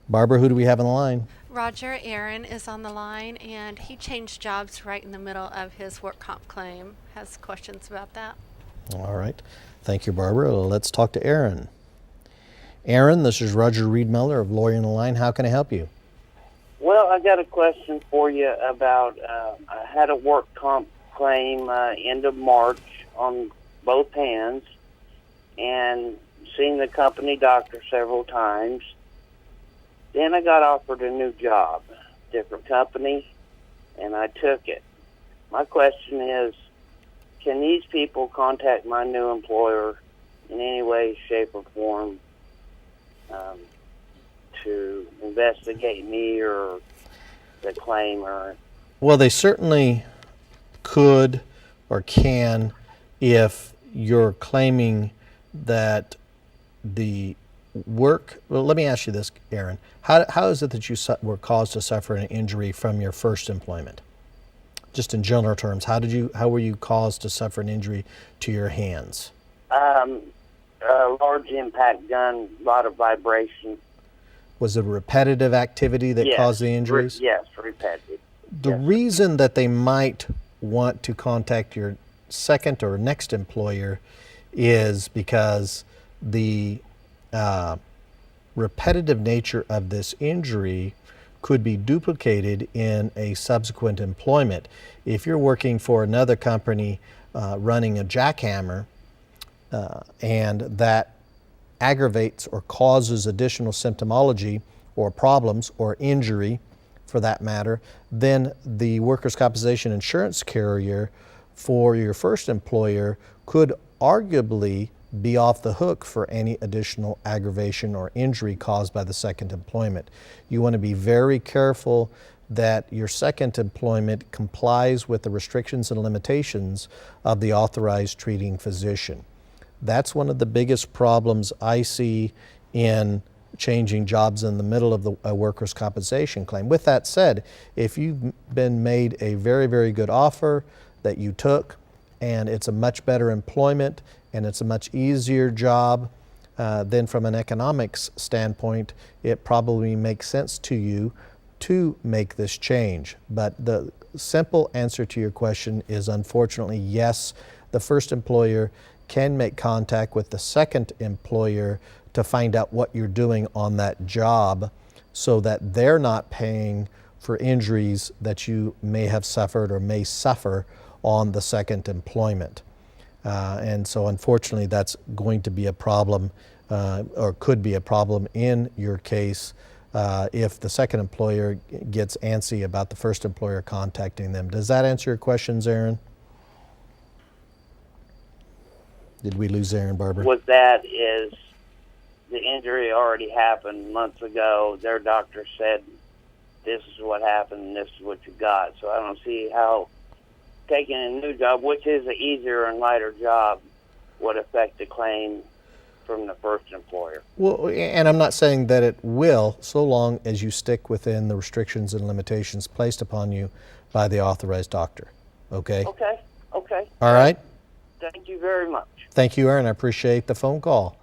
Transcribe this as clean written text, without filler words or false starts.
Barbara, who do we have on the line? Roger Aaron is on the line, and he changed jobs right in the middle of his work comp claim. Has questions about that? All right. Thank you, Barbara. Let's talk to Aaron. Aaron, this is Roger Riedmiller of Lawyer on the Line. How can I help you? Well, I got a question for you about, I had a work comp claim end of March on both hands and seen the company doctor several times. Then I got offered a new job, different company, and I took it. My question is, can these people contact my new employer in any way, shape, or form to investigate me or the claim? Or Well, they certainly could or can if you're claiming that the work. Well, let me ask you this, Aaron. How is it that you were caused to suffer an injury from your first employment? Just in general terms, how were you caused to suffer an injury to your hands? a large impact gun, a lot of vibration. Was it a repetitive activity that caused the injuries? Yes, repetitive. The reason that they might want to contact your second or next employer is because the repetitive nature of this injury could be duplicated in a subsequent employment. If you're working for another company running a jackhammer and that aggravates or causes additional symptomology or problems or injury for that matter, then the workers' compensation insurance carrier for your first employer could arguably be off the hook for any additional aggravation or injury caused by the second employment. You want to be very careful that your second employment complies with the restrictions and limitations of the authorized treating physician. That's one of the biggest problems I see in changing jobs in the middle of the workers' compensation claim. With that said, if you've been made a very, very good offer that you took, and it's a much better employment and it's a much easier job, then from an economics standpoint, it probably makes sense to you to make this change. But the simple answer to your question is unfortunately yes, the first employer can make contact with the second employer to find out what you're doing on that job so that they're not paying for injuries that you may have suffered or may suffer on the second employment. And so unfortunately that's going to be a problem or could be a problem in your case if the second employer gets antsy about the first employer contacting them. Does that answer your questions, Aaron? Did we lose Aaron, Barbara? What that is, the injury already happened months ago. Their doctor said, this is what happened and this is what you got. So I don't see how taking a new job, which is an easier and lighter job, would affect the claim from the first employer. Well, and I'm not saying that it will, so long as you stick within the restrictions and limitations placed upon you by the authorized doctor. Okay? Okay. All right? Thank you very much. Thank you, Aaron. I appreciate the phone call.